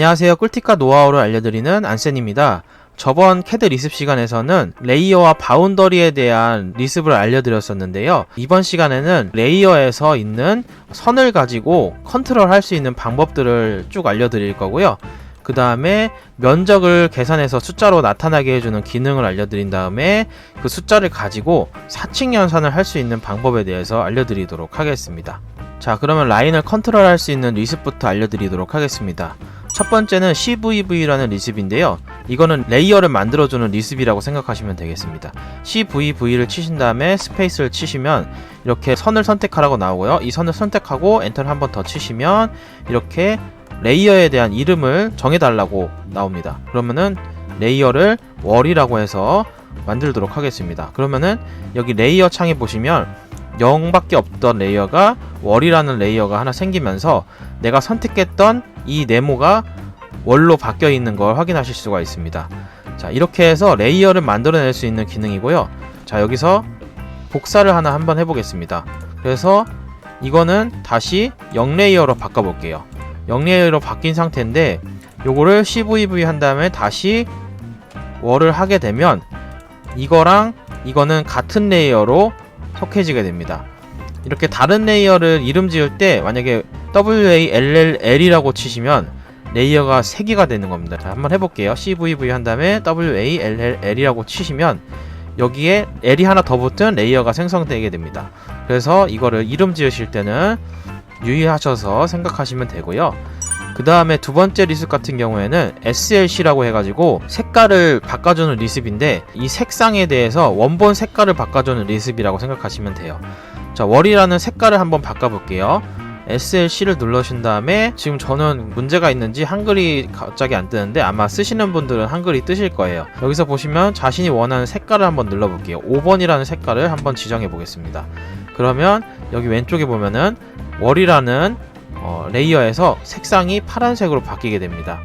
안녕하세요. 꿀팁과 노하우를 알려드리는 안센입니다. 저번 CAD 리습 시간에서는 레이어와 바운더리에 대한 리습을 알려드렸었는데요. 이번 시간에는 레이어에서 있는 선을 가지고 컨트롤할 수 있는 방법들을 쭉 알려드릴 거고요. 그 다음에 면적을 계산해서 숫자로 나타나게 해주는 기능을 알려드린 다음에 그 숫자를 가지고 사칙 연산을 할 수 있는 방법에 대해서 알려드리도록 하겠습니다. 자, 그러면 라인을 컨트롤할 수 있는 리습부터 알려드리도록 하겠습니다. 첫 번째는 CVV라는 리습인데요. 이거는 레이어를 만들어주는 리습이라고 생각하시면 되겠습니다. CVV를 치신 다음에 스페이스를 치시면 이렇게 선을 선택하라고 나오고요. 이 선을 선택하고 엔터를 한 번 더 치시면 이렇게 레이어에 대한 이름을 정해달라고 나옵니다. 그러면은 레이어를 월이라고 해서 만들도록 하겠습니다. 그러면은 여기 레이어 창에 보시면 0밖에 없던 레이어가 월이라는 레이어가 하나 생기면서 내가 선택했던 이 네모가 월로 바뀌어 있는 걸 확인하실 수가 있습니다. 자, 이렇게 해서 레이어를 만들어낼 수 있는 기능이고요. 자, 여기서 복사를 하나 한번 해보겠습니다. 그래서 이거는 다시 0레이어로 바꿔볼게요. 0레이어로 바뀐 상태인데 요거를 CVV 한 다음에 다시 월을 하게 되면 이거랑 이거는 같은 레이어로 속해지게 됩니다. 이렇게 다른 레이어를 이름 지을 때 만약에 WALLL이라고 치시면 레이어가 3개가 되는 겁니다. 자, 한번 해볼게요. CVV 한 다음에 WALLL이라고 치시면 여기에 L이 하나 더 붙은 레이어가 생성되게 됩니다. 그래서 이거를 이름 지으실 때는 유의하셔서 생각하시면 되고요. 그 다음에 두 번째 리습 같은 경우에는 SLC라고 해가지고 색깔을 바꿔주는 리습인데 이 색상에 대해서 원본 색깔을 바꿔주는 리습이라고 생각하시면 돼요. 자, 월이라는 색깔을 한번 바꿔볼게요. SLC를 누르신 다음에 지금 저는 문제가 있는지 한글이 갑자기 안 뜨는데 아마 쓰시는 분들은 한글이 뜨실 거예요. 여기서 보시면 자신이 원하는 색깔을 한번 눌러볼게요. 5번이라는 색깔을 한번 지정해 보겠습니다. 그러면 여기 왼쪽에 보면은 월이라는 레이어에서 색상이 파란색으로 바뀌게 됩니다.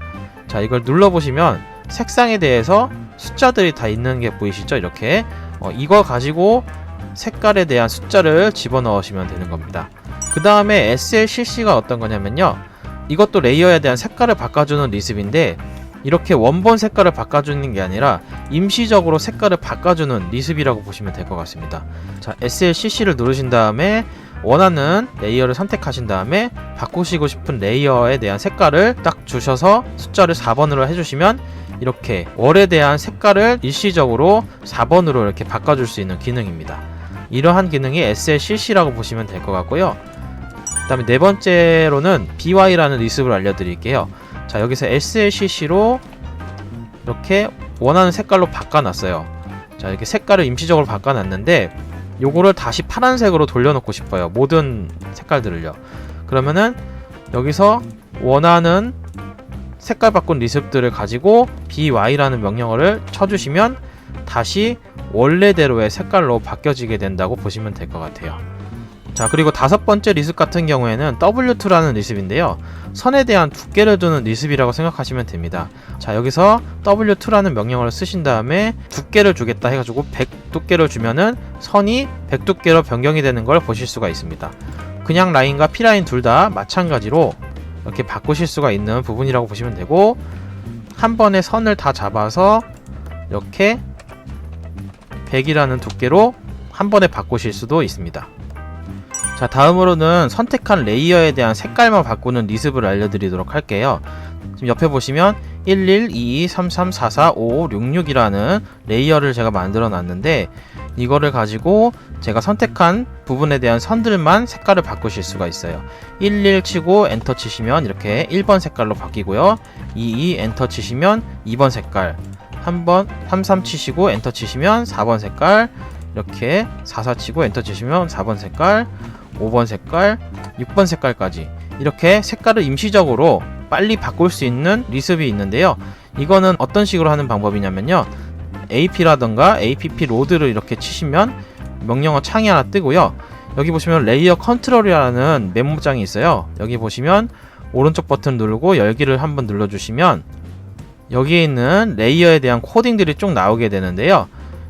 자, 이걸 눌러보시면 색상에 대해서 숫자들이 다 있는 게 보이시죠? 이렇게 이거 가지고 색깔에 대한 숫자를 집어넣으시면 되는 겁니다. 그 다음에 SLCC가 어떤 거냐면요, 이것도 레이어에 대한 색깔을 바꿔주는 리습인데 이렇게 원본 색깔을 바꿔주는 게 아니라 임시적으로 색깔을 바꿔주는 리습이라고 보시면 될 것 같습니다. 자, SLCC를 누르신 다음에 원하는 레이어를 선택하신 다음에 바꾸시고 싶은 레이어에 대한 색깔을 딱 주셔서 숫자를 4번으로 해주시면 이렇게 월에 대한 색깔을 일시적으로 4번으로 이렇게 바꿔줄 수 있는 기능입니다. 이러한 기능이 SLCC라고 보시면 될 것 같고요. 그 다음에 네 번째로는 BY라는 리습을 알려드릴게요. 자, 여기서 SLCC로 이렇게 원하는 색깔로 바꿔놨어요. 자, 이렇게 색깔을 임시적으로 바꿔놨는데 요거를 다시 파란색으로 돌려놓고 싶어요. 모든 색깔들을요. 그러면은 여기서 원하는 색깔 바꾼 리습들을 가지고 BY라는 명령어를 쳐주시면 다시 원래대로의 색깔로 바뀌어지게 된다고 보시면 될 것 같아요. 자, 그리고 다섯 번째 리습 같은 경우에는 W2라는 리습인데요. 선에 대한 두께를 두는 리습이라고 생각하시면 됩니다. 자, 여기서 W2라는 명령어를 쓰신 다음에 두께를 주겠다 해가지고 100 두께를 주면은 선이 100 두께로 변경이 되는 걸 보실 수가 있습니다. 그냥 라인과 P라인 둘 다 마찬가지로 이렇게 바꾸실 수가 있는 부분이라고 보시면 되고, 한 번에 선을 다 잡아서 이렇게 100이라는 두께로 한 번에 바꾸실 수도 있습니다. 자, 다음으로는 선택한 레이어에 대한 색깔만 바꾸는 리습을 알려드리도록 할게요. 지금 옆에 보시면 11, 22, 33, 44, 55, 66이라는 레이어를 제가 만들어 놨는데 이거를 가지고 제가 선택한 부분에 대한 선들만 색깔을 바꾸실 수가 있어요. 11 치고 엔터 치시면 이렇게 1번 색깔로 바뀌고요. 22 엔터 치시면 2번 색깔, 33 치시고 엔터 치시면 4번 색깔, 이렇게 44 치고 엔터 치시면 4번 색깔, 5번 색깔, 6번 색깔까지 이렇게 색깔을 임시적으로 빨리 바꿀 수 있는 리습이 있는데요. 이거는 어떤 식으로 하는 방법이냐면요, AP라던가 APP 로드를 이렇게 치시면 명령어 창이 하나 뜨고요. 여기 보시면 레이어 컨트롤이라는 메모장이 있어요. 여기 보시면 오른쪽 버튼 누르고 열기를 한번 눌러주시면 여기에 있는 레이어에 대한 코딩들이 쭉 나오게 되는데요.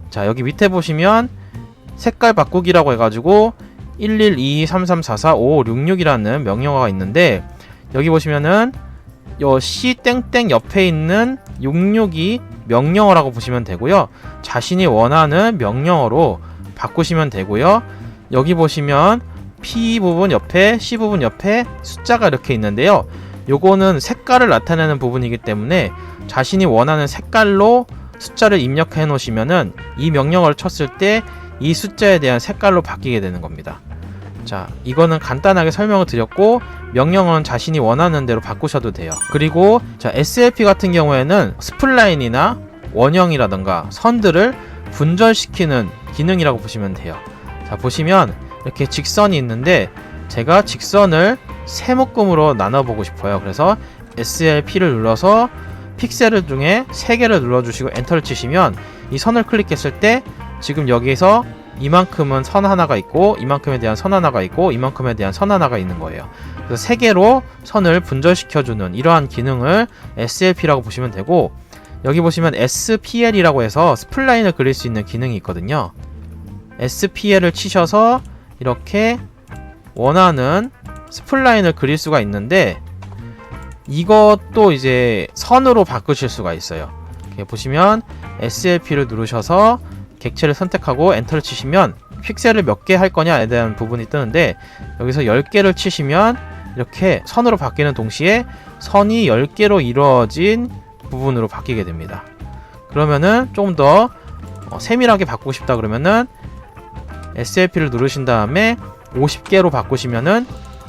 자, 여기 밑에 보시면 색깔 바꾸기라고 해가지고 11, 22, 33, 44, 55, 66이라는 명령어가 있는데 여기 보시면은 요 C 땡땡 옆에 있는 662 명령어라고 보시면 되고요. 자신이 원하는 명령어로 바꾸시면 되고요. 여기 보시면 P 부분 옆에 C 부분 옆에 숫자가 이렇게 있는데요. 요거는 색깔을 나타내는 부분이기 때문에 자신이 원하는 색깔로 숫자를 입력해 놓으시면은 이 명령어를 쳤을 때 이 숫자에 대한 색깔로 바뀌게 되는 겁니다. 자, 이거는 간단하게 설명을 드렸고, 명령어는 자신이 원하는 대로 바꾸셔도 돼요. 그리고 자, SLP 같은 경우에는 스플라인이나 원형이라던가 선들을 분절시키는 기능이라고 보시면 돼요. 자, 보시면 이렇게 직선이 있는데 제가 직선을 세 묶음으로 나눠보고 싶어요. 그래서 SLP를 눌러서 픽셀 중에 3개를 눌러주시고 엔터를 치시면 이 선을 클릭했을 때 지금 여기서 이만큼은 선 하나가 있고 이만큼에 대한 선 하나가 있고 이만큼에 대한 선 하나가 있는 거예요. 그래서 3개로 선을 분절시켜주는 이러한 기능을 SLP라고 보시면 되고, 여기 보시면 SPL이라고 해서 스플라인을 그릴 수 있는 기능이 있거든요. SPL을 치셔서 이렇게 원하는 스플라인을 그릴 수가 있는데 이것도 이제 선으로 바꾸실 수가 있어요. 이렇게 보시면 SLP를 누르셔서 객체를 선택하고 엔터를 치시면 픽셀을 몇 개 할 거냐에 대한 부분이 뜨는데 여기서 10개를 치시면 이렇게 선으로 바뀌는 동시에 선이 10개로 이루어진 부분으로 바뀌게 됩니다. 그러면은 조금 더 세밀하게 바꾸고 싶다 그러면은 SLP를 누르신 다음에 50개로 바꾸시면은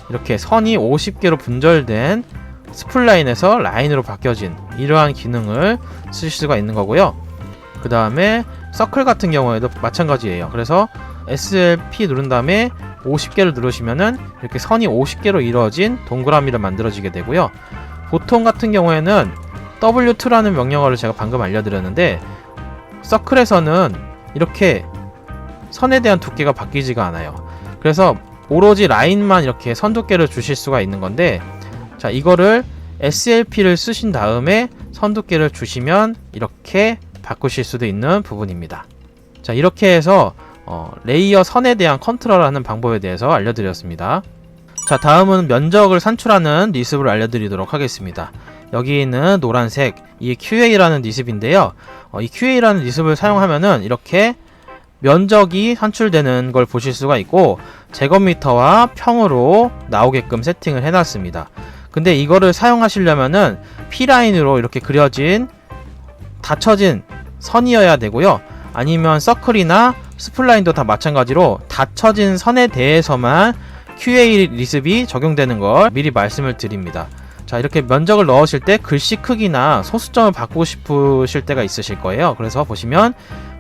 이렇게 선이 50개로 분절된 스플라인에서 라인으로 바뀌어진 이러한 기능을 쓰실 수가 있는 거고요. 그 다음에 서클 같은 경우에도 마찬가지예요. 그래서 SLP 누른 다음에 50개를 누르시면은 이렇게 선이 50개로 이루어진 동그라미를 만들어지게 되고요. 보통 같은 경우에는 W2라는 명령어를 제가 방금 알려드렸는데 서클에서는 이렇게 선에 대한 두께가 바뀌지가 않아요. 그래서 오로지 라인만 이렇게 선 두께를 주실 수가 있는 건데, 자, 이거를 SLP를 쓰신 다음에 선 두께를 주시면 이렇게 바꾸실 수도 있는 부분입니다. 자, 이렇게 해서 레이어 선에 대한 컨트롤하는 방법에 대해서 알려드렸습니다. 자, 다음은 면적을 산출하는 리습을 알려드리도록 하겠습니다. 여기 있는 노란색 이 QA라는 리습인데요. 이 QA라는 리습을 사용하면은 이렇게 면적이 산출되는 걸 보실 수가 있고 제곱미터와 평으로 나오게끔 세팅을 해놨습니다. 근데 이거를 사용하시려면은 P라인으로 이렇게 그려진 닫혀진 선이어야 되고요. 아니면 서클이나 스플라인도 다 마찬가지로 닫혀진 선에 대해서만 QA 리습이 적용되는 걸 미리 말씀을 드립니다. 자, 이렇게 면적을 넣으실 때 글씨 크기나 소수점을 바꾸고 싶으실 때가 있으실 거예요. 그래서 보시면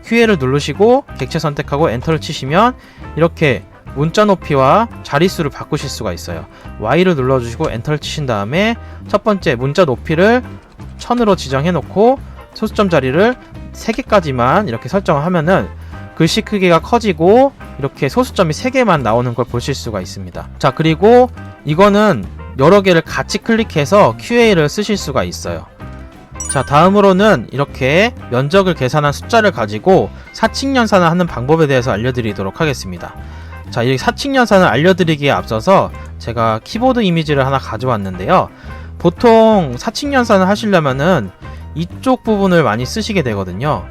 QA를 누르시고 객체 선택하고 엔터를 치시면 이렇게 문자 높이와 자릿수를 바꾸실 수가 있어요. Y를 눌러주시고 엔터를 치신 다음에 첫 번째 문자 높이를 1000으로 지정해 놓고 소수점 자리를 3개까지만 이렇게 설정을 하면은 글씨 크기가 커지고 이렇게 소수점이 3개만 나오는 걸 보실 수가 있습니다. 자, 그리고 이거는 여러 개를 같이 클릭해서 QA를 쓰실 수가 있어요. 자, 다음으로는 이렇게 면적을 계산한 숫자를 가지고 사칙연산을 하는 방법에 대해서 알려드리도록 하겠습니다. 자, 이 사칙연산을 알려드리기에 앞서서 제가 키보드 이미지를 하나 가져왔는데요. 보통 사칙연산을 하시려면은 이쪽 부분을 많이 쓰시게 되거든요.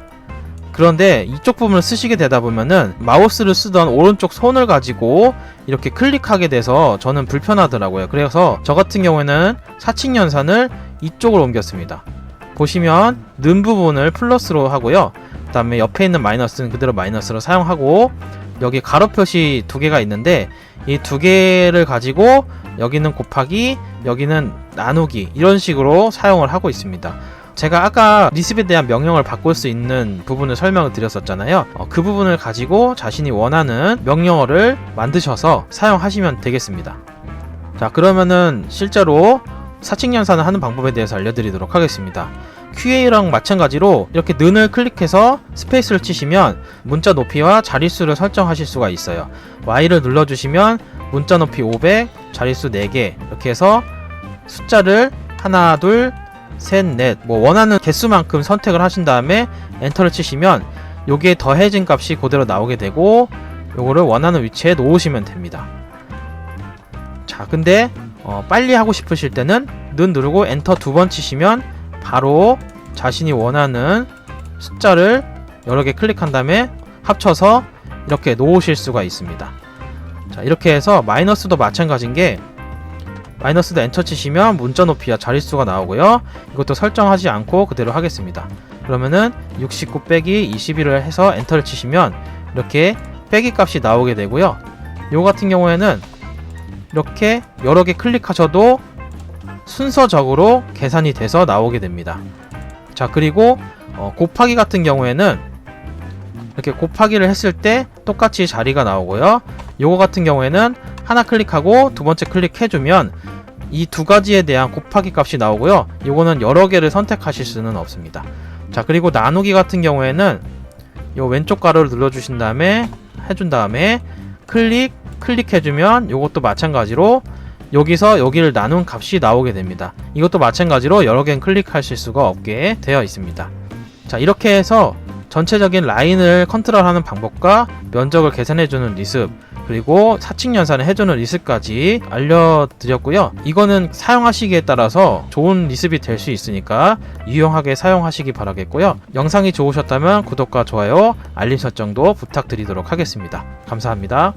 그런데 이쪽 부분을 쓰시게 되다 보면은 마우스를 쓰던 오른쪽 손을 가지고 이렇게 클릭하게 돼서 저는 불편하더라고요. 그래서 저 같은 경우에는 사칙연산을 이쪽으로 옮겼습니다. 보시면 는 부분을 플러스로 하고요. 그 다음에 옆에 있는 마이너스는 그대로 마이너스로 사용하고 여기 가로 표시 2개가 있는데 이 2개를 가지고 여기는 곱하기 여기는 나누기 이런 식으로 사용을 하고 있습니다. 제가 아까 리습에 대한 명령을 바꿀 수 있는 부분을 설명을 드렸었잖아요. 그 부분을 가지고 자신이 원하는 명령어를 만드셔서 사용하시면 되겠습니다. 자, 그러면은 실제로 사칙연산을 하는 방법에 대해서 알려드리도록 하겠습니다. QA랑 마찬가지로 이렇게 는을 클릭해서 스페이스를 치시면 문자 높이와 자릿수를 설정하실 수가 있어요. Y를 눌러주시면 문자 높이 500, 자릿수 4개 이렇게 해서 숫자를 하나, 둘, 셋, 넷 원하는 개수만큼 선택을 하신 다음에 엔터를 치시면 요게 더해진 값이 그대로 나오게 되고 요거를 원하는 위치에 놓으시면 됩니다. 자, 근데 빨리 하고 싶으실 때는 는 누르고 엔터 2번 치시면 바로 자신이 원하는 숫자를 여러 개 클릭한 다음에 합쳐서 이렇게 놓으실 수가 있습니다. 자, 이렇게 해서 마이너스도 마찬가지인 게 마이너스도 엔터 치시면 문자 높이와 자릿수가 나오고요. 이것도 설정하지 않고 그대로 하겠습니다. 그러면은 69 빼기 21을 해서 엔터를 치시면 이렇게 빼기 값이 나오게 되고요. 요거 같은 경우에는 이렇게 여러 개 클릭하셔도 순서적으로 계산이 돼서 나오게 됩니다. 자, 그리고 곱하기 같은 경우에는 이렇게 곱하기를 했을 때 똑같이 자리가 나오고요. 요거 같은 경우에는 하나 클릭하고 두 번째 클릭해주면 이 두 가지에 대한 곱하기 값이 나오고요. 요거는 여러 개를 선택하실 수는 없습니다. 자, 그리고 나누기 같은 경우에는 요 왼쪽 가로를 눌러주신 다음에 해준 다음에 클릭해주면 요것도 마찬가지로 여기서 여기를 나눈 값이 나오게 됩니다. 이것도 마찬가지로 여러 개는 클릭하실 수가 없게 되어 있습니다. 자, 이렇게 해서 전체적인 라인을 컨트롤하는 방법과 면적을 계산해주는 리습, 그리고 사칙 연산을 해주는 리습까지 알려드렸고요. 이거는 사용하시기에 따라서 좋은 리습이 될 수 있으니까 유용하게 사용하시기 바라겠고요. 영상이 좋으셨다면 구독과 좋아요, 알림 설정도 부탁드리도록 하겠습니다. 감사합니다.